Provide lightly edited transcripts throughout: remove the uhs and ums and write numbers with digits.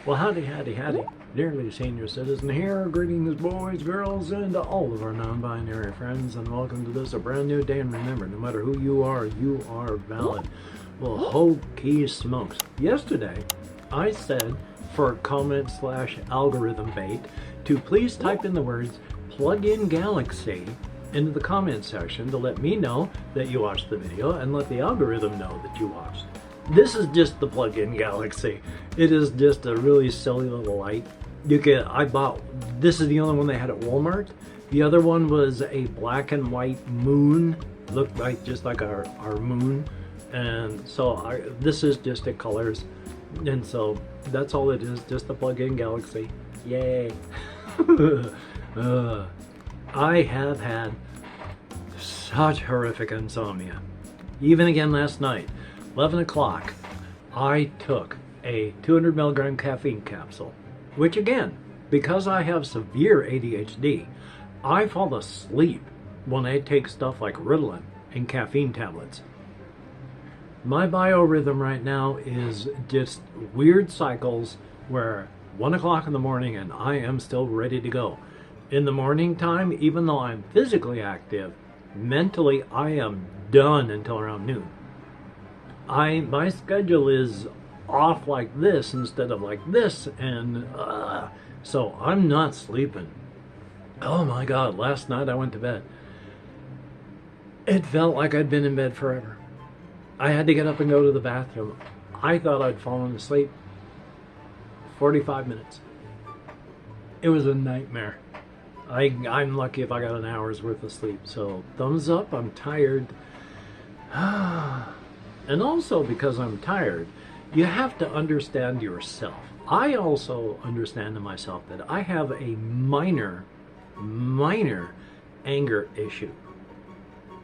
Well, howdy, howdy, howdy. Dearly senior citizen here, greetings boys, girls, and all of our non-binary friends, and welcome to this, a brand new day. And remember, no matter who you are valid. Well, hokey smokes. Yesterday, I said for comment slash algorithm bait to please type in the words plug-in Galaxy into the comment section to let me know that you watched the video and let the algorithm know that you watched. This is just the plug-in Galaxy. It is just a really silly little light. This is the only one they had at Walmart. The other one was a black and white moon, looked like just like our moon. And so this is just the colors. And so that's all it is, just the plug-in Galaxy. Yay. I have had such horrific insomnia. Even again last night, 11 o'clock, I took a 200 milligram caffeine capsule, which again, because I have severe ADHD, I fall asleep when I take stuff like Ritalin and caffeine tablets. My biorhythm right now is just weird cycles where 1 o'clock in the morning and I am still ready to go. In the morning time, even though I'm physically active, mentally I am done until around noon. My schedule is off like this instead of like this, and so I'm not sleeping. Oh my God, last night I went to bed. It felt like I'd been in bed forever. I had to get up and go to the bathroom. I thought I'd fallen asleep. 45 minutes. It was a nightmare. I'm lucky if I got an hour's worth of sleep, so thumbs up, I'm tired. And also because I'm tired, you have to understand yourself. I also understand to myself that I have a minor anger issue.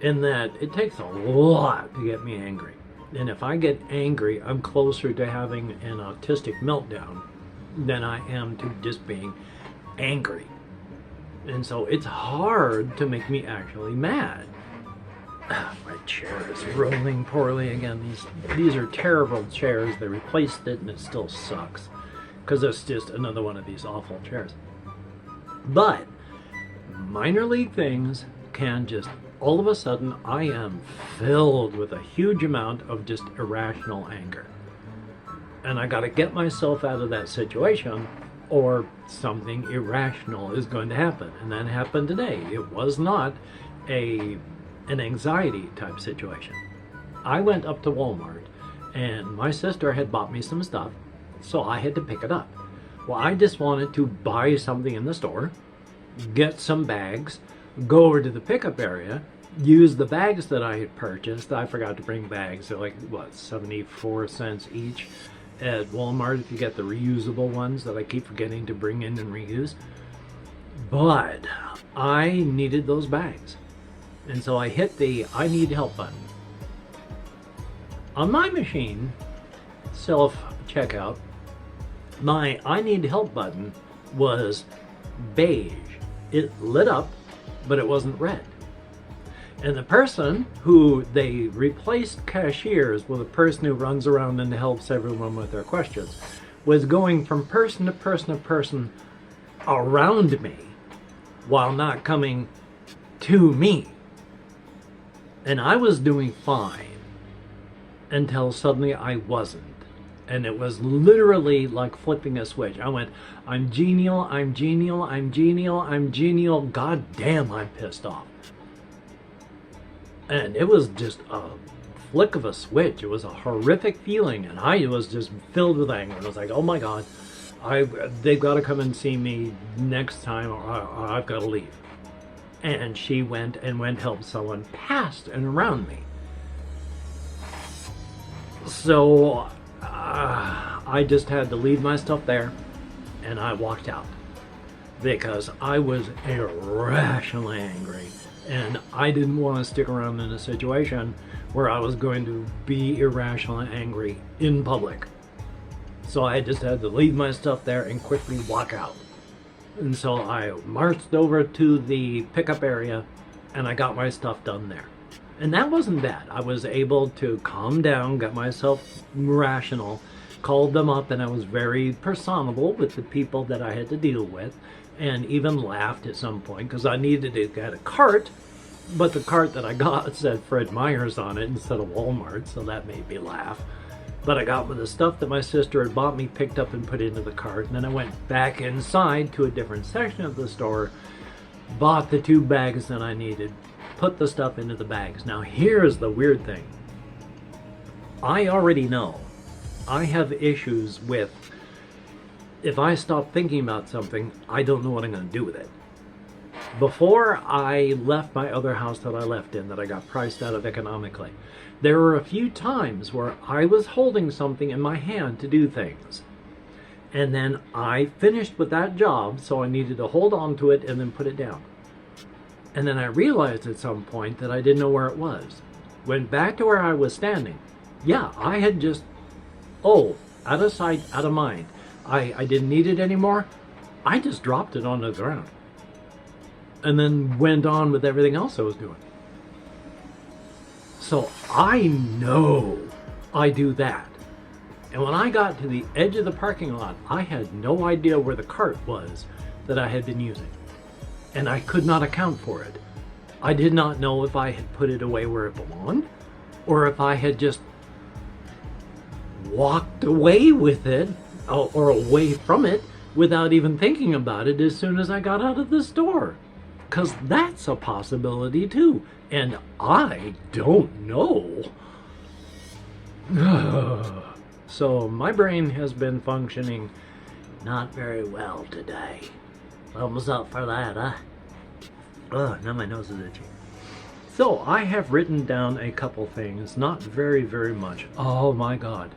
In that it takes a lot to get me angry. And if I get angry, I'm closer to having an autistic meltdown than I am to just being angry. And so it's hard to make me actually mad. My chair is rolling poorly again. These are terrible chairs. They replaced it and it still sucks because it's just another one of these awful chairs. But minor league things can just, all of a sudden I am filled with a huge amount of just irrational anger. And I got to get myself out of that situation or something irrational is going to happen. And that happened today. It was not an anxiety type situation. I went up to Walmart and my sister had bought me some stuff, so I had to pick it up. Well, I just wanted to buy something in the store, get some bags, go over to the pickup area, use the bags that I had purchased. I forgot to bring bags. They're like, what, 74 cents each at Walmart if you get the reusable ones that I keep forgetting to bring in and reuse. But I needed those bags. And so I hit the I need help button. On my machine, self-checkout, my I need help button was beige. It lit up, but it wasn't red. And the person who they replaced cashiers with a person who runs around and helps everyone with their questions was going from person to person to person around me while not coming to me. And I was doing fine until suddenly I wasn't. And it was literally like flipping a switch. I went, I'm genial, I'm genial, I'm genial, I'm genial. God damn, I'm pissed off. And it was just a flick of a switch. It was a horrific feeling. And I was just filled with anger. I was like, oh my God, they've got to come and see me next time or I've got to leave. And she went help someone past and around me. So I just had to leave my stuff there and I walked out because I was irrationally angry and I didn't want to stick around in a situation where I was going to be irrationally angry in public. So I just had to leave my stuff there and quickly walk out. And so I marched over to the pickup area and I got my stuff done there. And that wasn't bad. I was able to calm down, get myself rational, called them up, and I was very personable with the people that I had to deal with, and even laughed at some point because I needed to get a cart, but the cart that I got said Fred Meyer's on it instead of Walmart, so that made me laugh. But I got with the stuff that my sister had bought me, picked up and put into the cart, and then I went back inside to a different section of the store, bought the 2 bags that I needed, put the stuff into the bags. Now here's the weird thing. I already know I have issues with, if I stop thinking about something, I don't know what I'm going to do with it. Before I left my other house that I left in, that I got priced out of economically, there were a few times where I was holding something in my hand to do things. And then I finished with that job, so I needed to hold on to it and then put it down. And then I realized at some point that I didn't know where it was. Went back to where I was standing. Yeah, I had just, out of sight, out of mind. I didn't need it anymore. I just dropped it onto the ground. And then went on with everything else I was doing. So I know I do that. And when I got to the edge of the parking lot, I had no idea where the cart was that I had been using. And I could not account for it. I did not know if I had put it away where it belonged, or if I had just walked away with it, or away from it, without even thinking about it as soon as I got out of the store. Because that's a possibility too. And I don't know. So my brain has been functioning not very well today. Thumbs up for that, huh? Now my nose is itchy. So I have written down a couple things, not very, very much. Oh my God.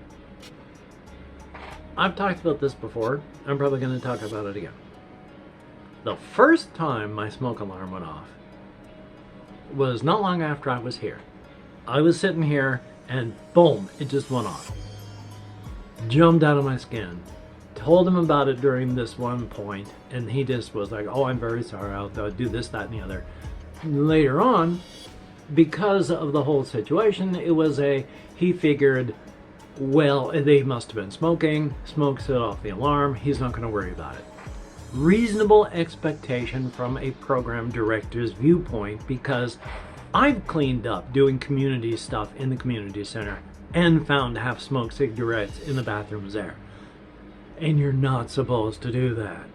I've talked about this before. I'm probably going to talk about it again. The first time my smoke alarm went off was not long after I was here. I was sitting here and boom, it just went off. Jumped out of my skin. Told him about it during this one point, and he just was like, oh, I'm very sorry, I'll do this, that, and the other. Later on, because of the whole situation, it was he figured, well, they must have been smoking. Smoke set off the alarm. He's not going to worry about it. Reasonable expectation from a program director's viewpoint, because I've cleaned up doing community stuff in the community center and found half-smoked cigarettes in the bathrooms there. And you're not supposed to do that.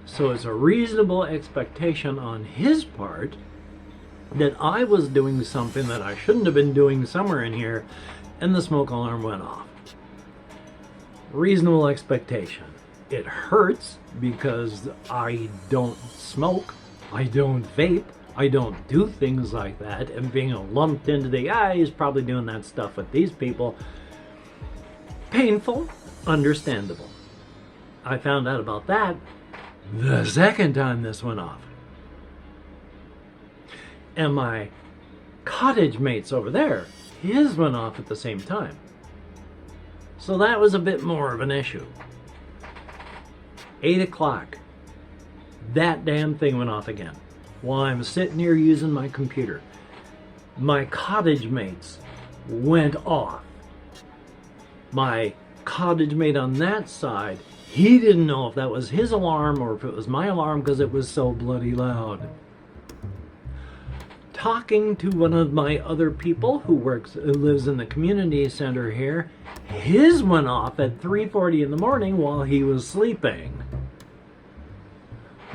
So it's a reasonable expectation on his part that I was doing something that I shouldn't have been doing somewhere in here, and the smoke alarm went off. Reasonable expectation. It hurts because I don't smoke, I don't vape, I don't do things like that, and being lumped into the he's probably doing that stuff with these people. Painful, understandable. I found out about that the second time this went off. And my cottage mates over there, his went off at the same time. So that was a bit more of an issue. 8 o'clock, that damn thing went off again. While I'm sitting here using my computer, my cottage mates went off. My cottage mate on that side, he didn't know if that was his alarm or if it was my alarm because it was so bloody loud. Talking to one of my other people who lives in the community center here, his went off at 3:40 in the morning while he was sleeping.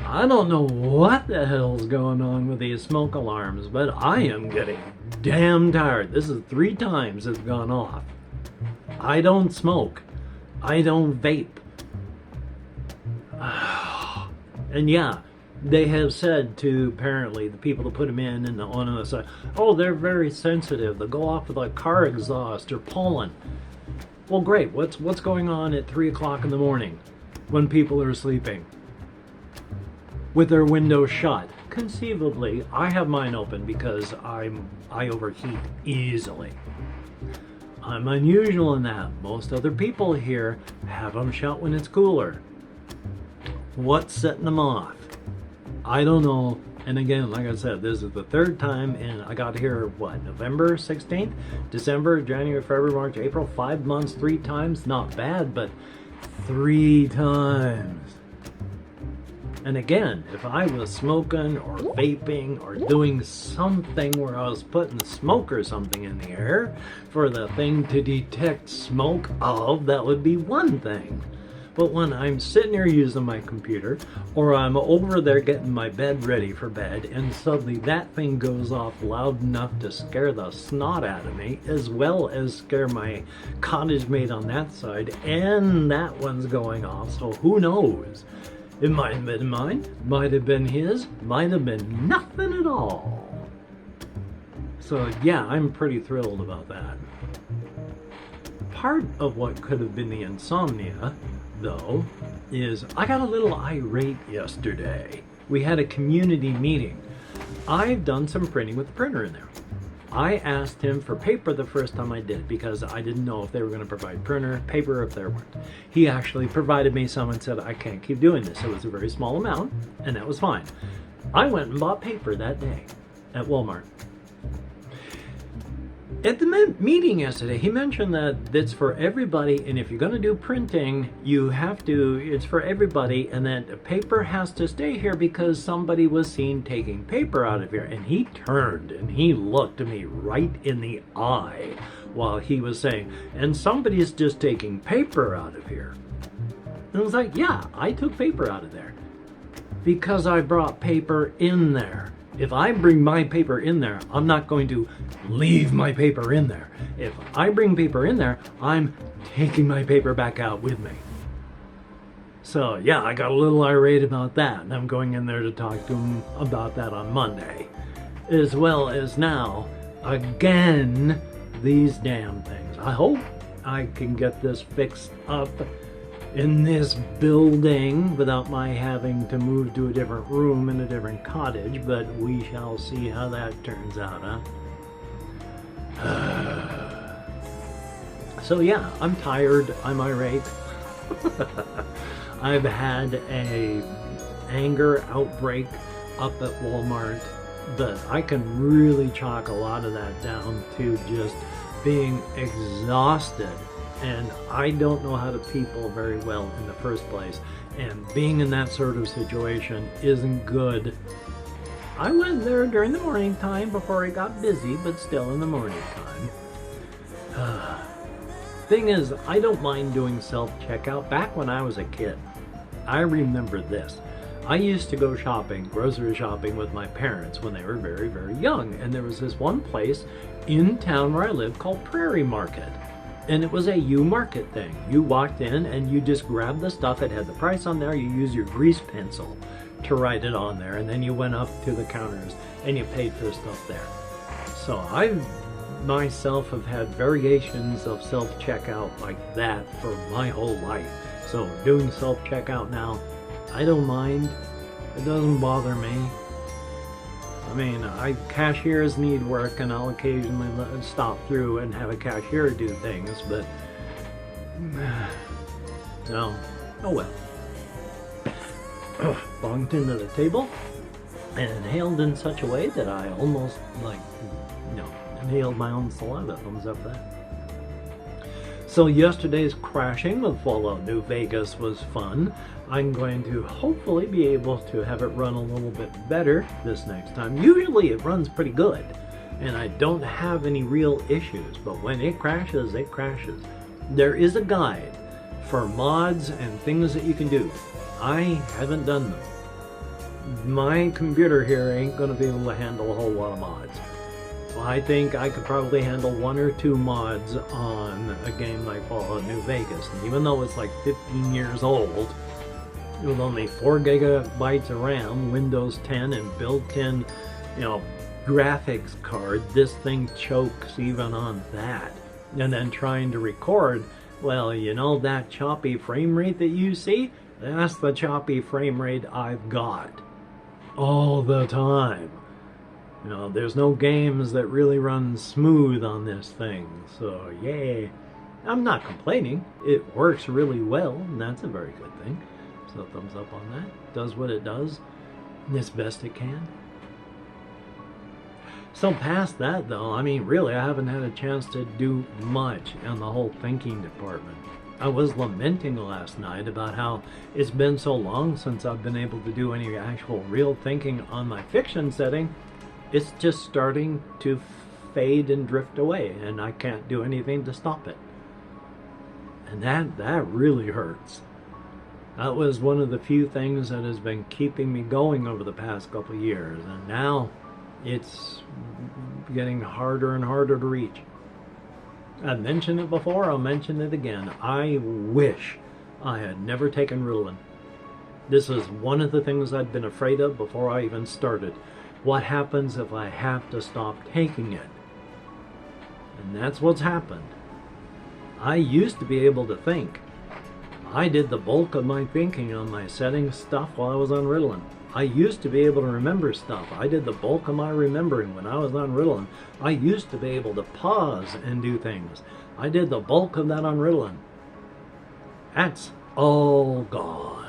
I don't know what the hell's going on with these smoke alarms, but I am getting damn tired. This is 3 times it's gone off. I don't smoke. I don't vape. And yeah, they have said to apparently the people that put them in and on the side, oh, they're very sensitive. They'll go off with like car exhaust or pollen. Well, great. What's going on at 3 o'clock in the morning when people are sleeping with their windows shut? Conceivably, I have mine open because I overheat easily. I'm unusual in that. Most other people here have them shut when it's cooler. What's setting them off? I don't know. And again, like I said, this is the third time, and I got here, what, November 16th? December, January, February, March, April, 5 months, 3 times. Not bad, but 3 times. And again, if I was smoking or vaping or doing something where I was putting smoke or something in the air for the thing to detect smoke of, that would be one thing. But when I'm sitting here using my computer, or I'm over there getting my bed ready for bed, and suddenly that thing goes off loud enough to scare the snot out of me, as well as scare my cottage mate on that side, and that one's going off, so who knows? It might have been mine, might have been his, might have been nothing at all. So yeah, I'm pretty thrilled about that. Part of what could have been the insomnia, though, is I got a little irate yesterday. We had a community meeting. I've done some printing with the printer in there. I asked him for paper the first time I did it because I didn't know if they were going to provide printer, paper, if there weren't. He actually provided me some and said, I can't keep doing this. It was a very small amount, and that was fine. I went and bought paper that day at Walmart. At the meeting yesterday, he mentioned that it's for everybody, and if you're going to do printing, you have to, it's for everybody, and that paper has to stay here because somebody was seen taking paper out of here. And he turned and he looked at me right in the eye while he was saying, and somebody's just taking paper out of here. And I was like, yeah, I took paper out of there because I brought paper in there. If I bring my paper in there, I'm not going to leave my paper in there. If I bring paper in there, I'm taking my paper back out with me. So yeah, I got a little irate about that, and I'm going in there to talk to him about that on Monday. As well as now, again, these damn things. I hope I can get this fixed up in this building without my having to move to a different room in a different cottage, but we shall see how that turns out, huh? So yeah, I'm tired, I'm irate. I've had a anger outbreak up at Walmart, but I can really chalk a lot of that down to just being exhausted. And I don't know how to people very well in the first place. And being in that sort of situation isn't good. I went there during the morning time before it got busy, but still in the morning time. Thing is, I don't mind doing self-checkout. Back when I was a kid, I remember this. I used to go shopping, grocery shopping with my parents when they were very, very young. And there was this one place in town where I lived called Prairie Market. And it was a U-Market thing. You walked in and you just grabbed the stuff. It had the price on there. You used your grease pencil to write it on there. And then you went up to the counters and you paid for the stuff there. So I myself have had variations of self-checkout like that for my whole life. So doing self-checkout now, I don't mind. It doesn't bother me. I mean, cashiers need work, and I'll occasionally stop through and have a cashier do things, but no, oh well. Bonked into the table and inhaled in such a way that I almost, inhaled my own saliva. Thumbs up that. So yesterday's crashing with Fallout New Vegas was fun. I'm going to hopefully be able to have it run a little bit better this next time. Usually it runs pretty good, and I don't have any real issues, but when it crashes, it crashes. There is a guide for mods and things that you can do. I haven't done them. My computer here ain't going to be able to handle a whole lot of mods. I think I could probably handle 1 or 2 mods on a game like Fallout New Vegas. And even though it's like 15 years old, with only 4 gigabytes of RAM, Windows 10, and built-in, graphics card, this thing chokes even on that. And then trying to record, well, that choppy frame rate that you see, that's the choppy frame rate I've got all the time. There's no games that really run smooth on this thing, so yay. I'm not complaining. It works really well, and that's a very good thing. So thumbs up on that. Does what it does as best it can. So past that though, I mean really I haven't had a chance to do much in the whole thinking department. I was lamenting last night about how it's been so long since I've been able to do any actual real thinking on my fiction setting. It's just starting to fade and drift away, and I can't do anything to stop it. And that really hurts. That was one of the few things that has been keeping me going over the past couple of years, and now it's getting harder and harder to reach. I've mentioned it before, I'll mention it again. I wish I had never taken Ritalin. This is one of the things I'd been afraid of before I even started. What happens if I have to stop taking it? And that's what's happened. I used to be able to think. I did the bulk of my thinking on my setting stuff while I was on Ritalin. I used to be able to remember stuff. I did the bulk of my remembering when I was on Ritalin. I used to be able to pause and do things. I did the bulk of that on Ritalin. That's all gone.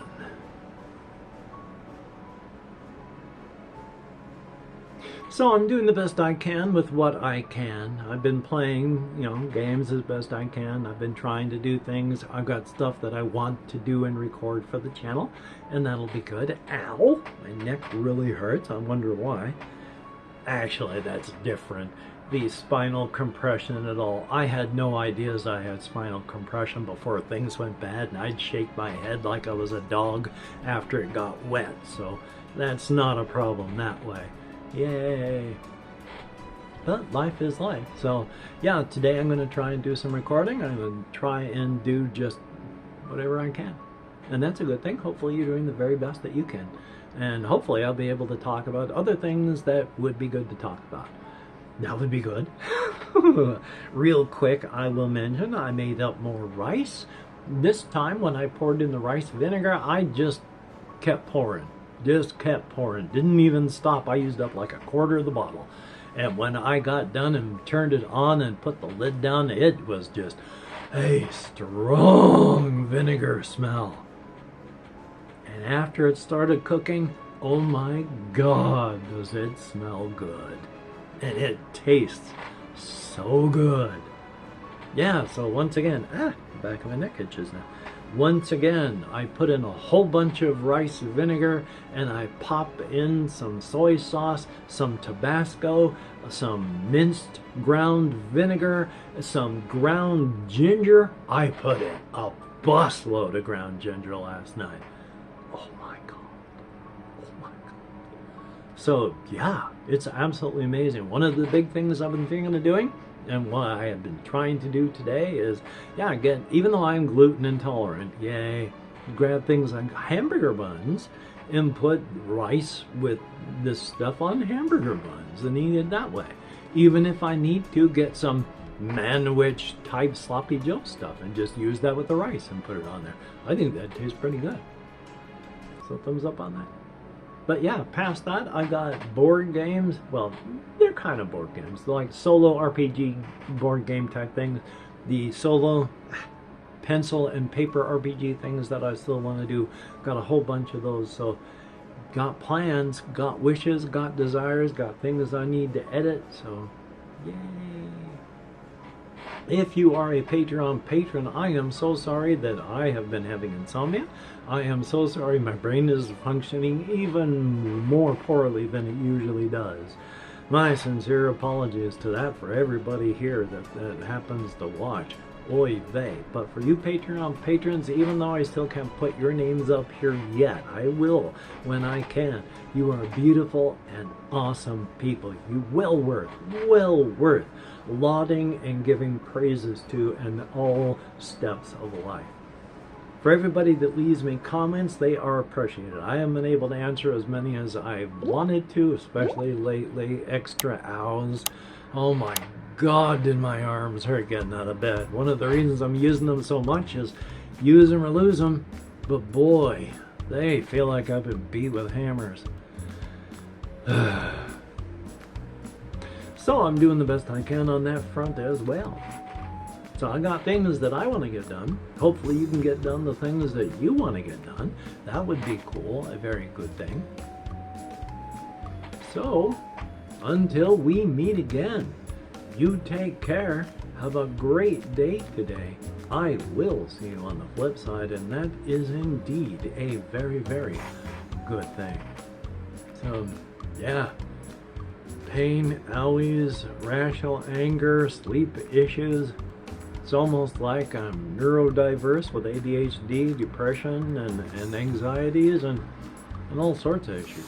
So I'm doing the best I can with what I can. I've been playing, games as best I can. I've been trying to do things. I've got stuff that I want to do and record for the channel, and that'll be good. Ow! My neck really hurts. I wonder why. Actually, that's different. The spinal compression and all. I had no ideas I had spinal compression before things went bad, and I'd shake my head like I was a dog after it got wet. So that's not a problem that way. Yay! But life is life. So yeah, today I'm going to try and do some recording. I'm going to try and do just whatever I can. And that's a good thing. Hopefully you're doing the very best that you can. And hopefully I'll be able to talk about other things that would be good to talk about. That would be good. Real quick, I will mention I made up more rice. This time when I poured in the rice vinegar, I just kept pouring. Just kept pouring. Didn't even stop. I used up like a quarter of the bottle. And when I got done and turned it on and put the lid down, it was just a strong vinegar smell. And after it started cooking, oh my God, does it smell good. And it tastes so good. Yeah, so once again, the back of my neck itches now. Once again, I put in a whole bunch of rice vinegar, and I pop in some soy sauce, some Tabasco, some minced ground vinegar, some ground ginger. I put in a busload of ground ginger last night. Oh my God. Oh my God. So yeah, it's absolutely amazing. One of the big things I've been thinking of doing, and what I have been trying to do today is, even though I'm gluten intolerant, grab things like hamburger buns and put rice with this stuff on hamburger buns and eat it that way. Even if I need to get some Manwich type sloppy Joe stuff and just use that with the rice and put it on there. I think that tastes pretty good. So thumbs up on that. But yeah, past that, I got board games. Well, they're kind of board games. They're like solo RPG board game type things. The solo pencil and paper RPG things that I still want to do. Got a whole bunch of those. So got plans, got wishes, got desires, got things I need to edit. So yay. If you are a Patreon patron, I am so sorry that I have been having insomnia. I am so sorry my brain is functioning even more poorly than it usually does. My sincere apologies to that for everybody here that happens to watch. Oy vey. But for you Patreon patrons, even though I still can't put your names up here yet, I will when I can. You are beautiful and awesome people. You well worth lauding and giving praises to in all steps of life. For everybody that leaves me comments, they are appreciated. I haven't been able to answer as many as I wanted to, especially lately. Extra ows. Oh my God, did my arms hurt getting out of bed. One of the reasons I'm using them so much is use them or lose them. But boy, they feel like I've been beat with hammers. So I'm doing the best I can on that front as well. So I got things that I want to get done. Hopefully you can get done the things that you want to get done. That would be cool, a very good thing. So until we meet again, you take care. Have a great day today. I will see you on the flip side, and that is indeed a very, very good thing. So, yeah. Pain, owies, rational anger, sleep issues. It's almost like I'm neurodiverse with ADHD, depression, and anxieties, and all sorts of issues.